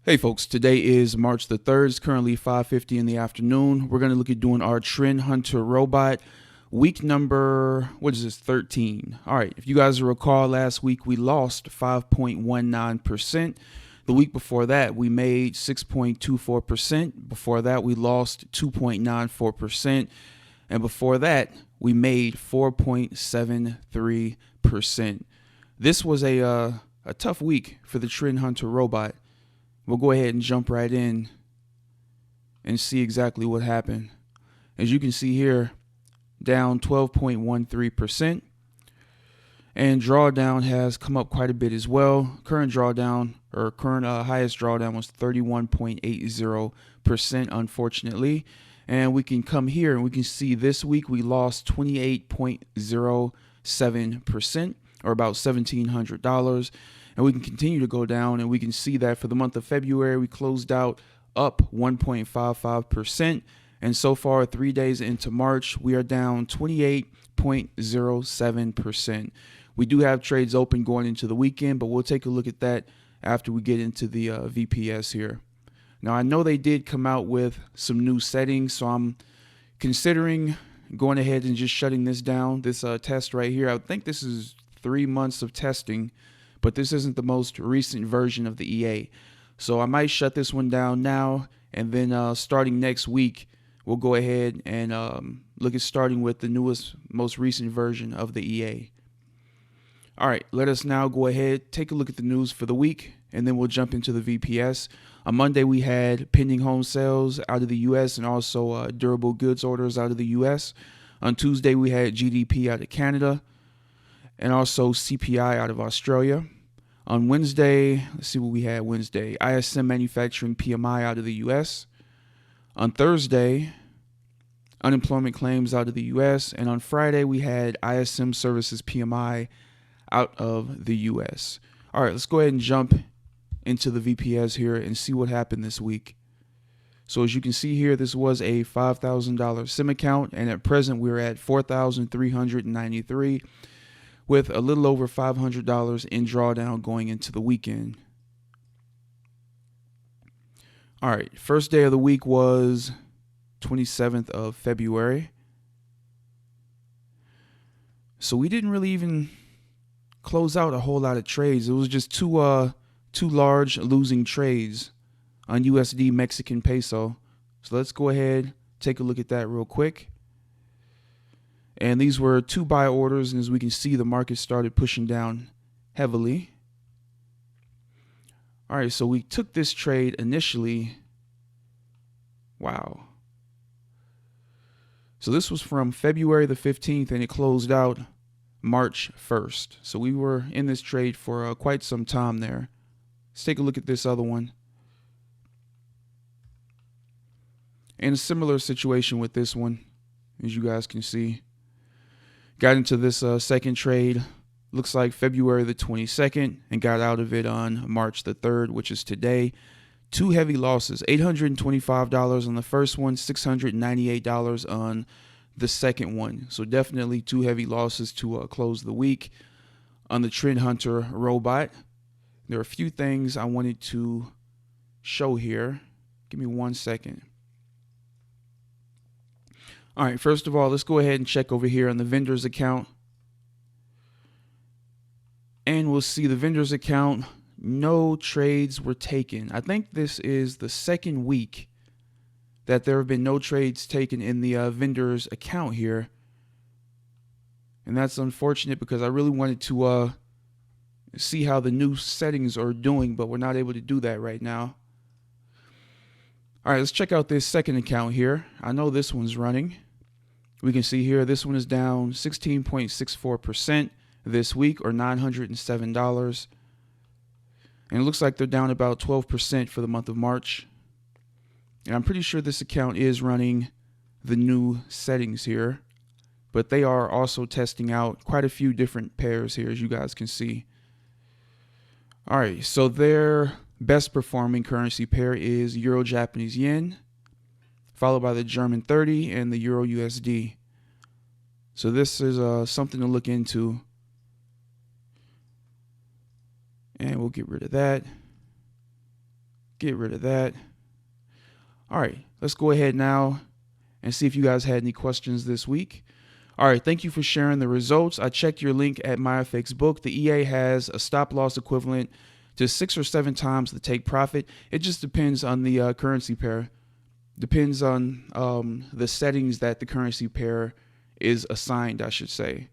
Hey folks, today is March the 3rd. It's currently 5:50 in the afternoon. We're going to look at doing our Trend Hunter robot week number, 13. All right, if you guys recall, last week we lost 5.19%. The week before that, we made 6.24%. Before that, we lost 2.94%. And before that, we made 4.73%. This was a tough week for the Trend Hunter robot. We'll go ahead and jump right in and see exactly what happened. As you can see here, down 12.13%. And drawdown has come up quite a bit as well. Current highest drawdown was 31.80%, unfortunately. And we can come here and we can see this week we lost 28.07%, or about $1,700. And we can continue to go down, and we can see that for the month of February, we closed out up 1.55%. And so far, 3 days into March, we are down 28.07%. We do have trades open going into the weekend, but we'll take a look at that after we get into the VPS here. Now, I know they did come out with some new settings, so I'm considering going ahead and just shutting this down, this test right here. I think this is 3 months of testing, but this isn't the most recent version of the EA. So I might shut this one down now, and then starting next week, we'll go ahead and look at starting with the newest, most recent version of the EA. All right, let us now go ahead, take a look at the news for the week, and then we'll jump into the VPS. On Monday, we had pending home sales out of the U.S. and also durable goods orders out of the U.S. On Tuesday, we had GDP out of Canada and also CPI out of Australia. On Wednesday, let's see what we had Wednesday. ISM manufacturing PMI out of the U.S. On Thursday, unemployment claims out of the U.S. And on Friday, we had ISM services PMI out of the U.S. All right, let's go ahead and jump into the VPS here and see what happened this week. So as you can see here, this was a $5,000 sim account, and at present we're at $4,393 with a little over $500 in drawdown going into the weekend. All right, first day of the week was 27th of February. So we didn't really even close out a whole lot of trades. It was just two large losing trades on USD Mexican peso. So let's go ahead, take a look at that real quick. And these were two buy orders, and as we can see, the market started pushing down heavily. All right, so we took this trade initially. Wow. So this was from February the 15th, and it closed out March 1st. So we were in this trade for quite some time there. Let's take a look at this other one. And a similar situation with this one, as you guys can see. Got into this second trade, looks like February the 22nd, and got out of it on March the 3rd, which is today. Two heavy losses, $825 on the first one, $698 on the second one. So definitely two heavy losses to close the week on the Trend Hunter robot. There are a few things I wanted to show here. Give me 1 second. All right, first of all, let's go ahead and check over here on the vendor's account. And we'll see the vendor's account, no trades were taken. I think this is the second week that there have been no trades taken in the vendor's account here. And that's unfortunate because I really wanted to see how the new settings are doing, but we're not able to do that right now. All right, let's check out this second account here. I know this one's running. We can see here this one is down 16.64% this week, or $907. And it looks like they're down about 12% for the month of March. And I'm pretty sure this account is running the new settings here, but they are also testing out quite a few different pairs here, as you guys can see. All right, so their best performing currency pair is Euro Japanese Yen, followed by the German 30 and the Euro USD. So this is something to look into. And we'll get rid of that. get rid of that. All right, let's go ahead now and see if you guys had any questions this week. All right, thank you for sharing the results. I checked your link at MyFX book. The EA has a stop loss equivalent to 6 or 7 times the take profit. It just depends on the currency pair. Depends on the settings that the currency pair is assigned, I should say.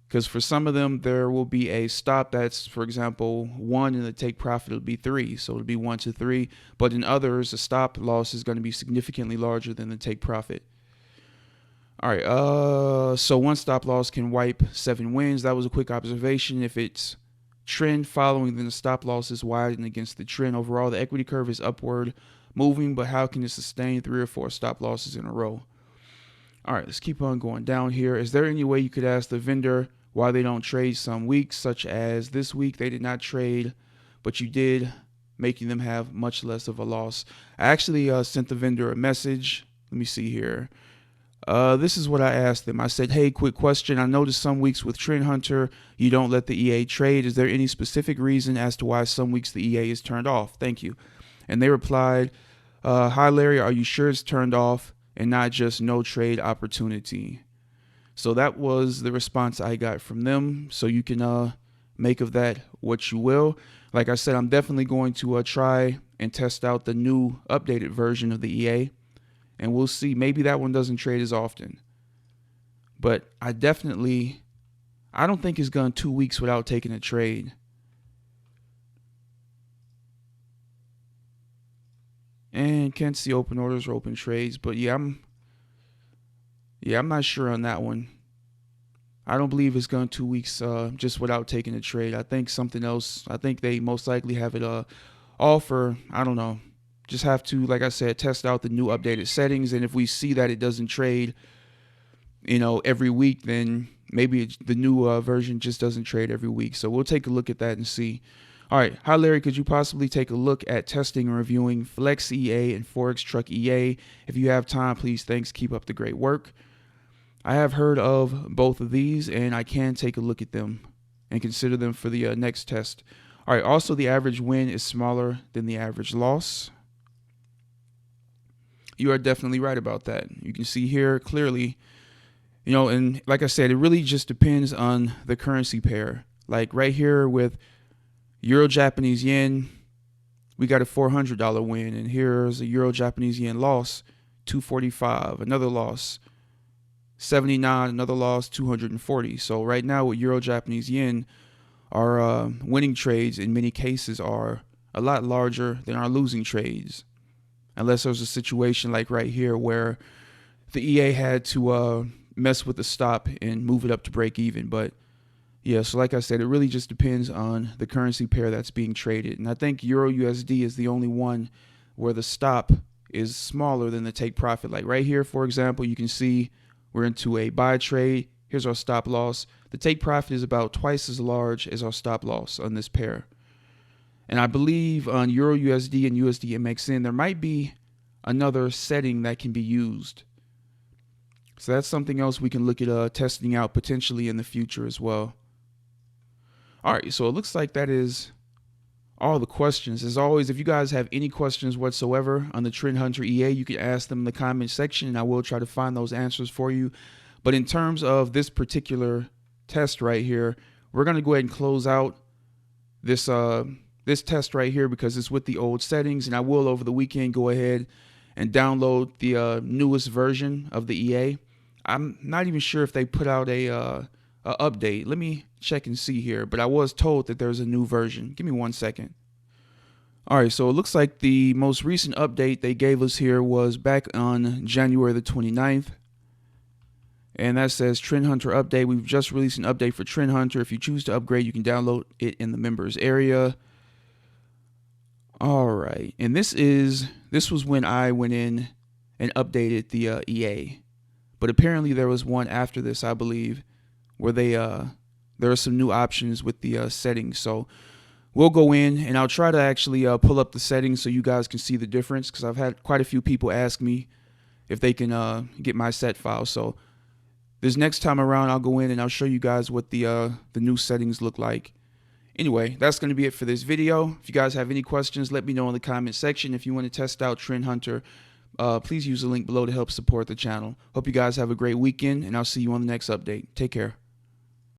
Because for some of them, there will be a stop that's, for example, 1, and the take profit will be 3. So it'll be 1 to 3. But in others, the stop loss is going to be significantly larger than the take profit. All right, so one stop loss can wipe 7 wins. That was a quick observation. If it's trend following, then the stop loss is widened against the trend. Overall, the equity curve is upward moving, but how can it sustain 3 or 4 stop losses in a row? All right, let's keep on going down here. Is there any way you could ask the vendor why they don't trade some weeks, such as this week they did not trade, but you did, making them have much less of a loss? I actually sent the vendor a message. Let me see here. This is what I asked them. I said, hey, quick question. I noticed some weeks with Trend Hunter, you don't let the EA trade. Is there any specific reason as to why some weeks the EA is turned off? Thank you. And they replied, hi, Larry, are you sure it's turned off and not just no trade opportunity? So that was the response I got from them. So you can make of that what you will. Like I said, I'm definitely going to try and test out the new updated version of the EA. And we'll see. Maybe that one doesn't trade as often. But I don't think it's gone 2 weeks without taking a trade. And can't see open orders or open trades. But yeah, I'm not sure on that one. I don't believe it's gone 2 weeks just without taking a trade. I think something else. I think they most likely have it offer. I don't know. Just have to, like I said, test out the new updated settings. And if we see that it doesn't trade, every week, then maybe the new version just doesn't trade every week. So we'll take a look at that and see. All right. Hi, Larry. Could you possibly take a look at testing and reviewing Flex EA and Forex Truck EA? If you have time, please. Thanks. Keep up the great work. I have heard of both of these, and I can take a look at them and consider them for the next test. All right. Also, the average win is smaller than the average loss. You are definitely right about that. You can see here clearly, and like I said, it really just depends on the currency pair. Like right here with Euro Japanese yen, we got a $400 win, and here's a Euro Japanese yen loss, 245, another loss, 79, another loss, 240. So right now with Euro Japanese yen, our winning trades in many cases are a lot larger than our losing trades. Unless there's a situation like right here where the EA had to mess with the stop and move it up to break even. But yeah, so like I said, it really just depends on the currency pair that's being traded. And I think Euro USD is the only one where the stop is smaller than the take profit. Like right here, for example, you can see we're into a buy trade. Here's our stop loss. The take profit is about twice as large as our stop loss on this pair. And I believe on Euro USD and USD MXN, there might be another setting that can be used. So that's something else we can look at testing out potentially in the future as well. All right, so it looks like that is all the questions. As always, if you guys have any questions whatsoever on the Trend Hunter EA, you can ask them in the comment section, and I will try to find those answers for you. But in terms of this particular test right here, we're going to go ahead and close out this test right here because it's with the old settings, and I will over the weekend go ahead and download the newest version of the EA. I'm not even sure if they put out a update. Let me check and see here, but I was told that there's a new version. Give me 1 second. All right, so it looks like the most recent update they gave us here was back on January the 29th. And that says Trend Hunter update. We've just released an update for Trend Hunter. If you choose to upgrade, you can download it in the members area. All right, and this was when I went in and updated the EA, but apparently there was one after this, I believe, where there are some new options with the settings. So we'll go in and I'll try to actually pull up the settings so you guys can see the difference, because I've had quite a few people ask me if they can get my set file. So this next time around, I'll go in and I'll show you guys what the new settings look like Anyway, that's going to be it for this video. If you guys have any questions, let me know in the comment section. If you want to test out Trend Hunter, please use the link below to help support the channel. Hope you guys have a great weekend, and I'll see you on the next update. Take care.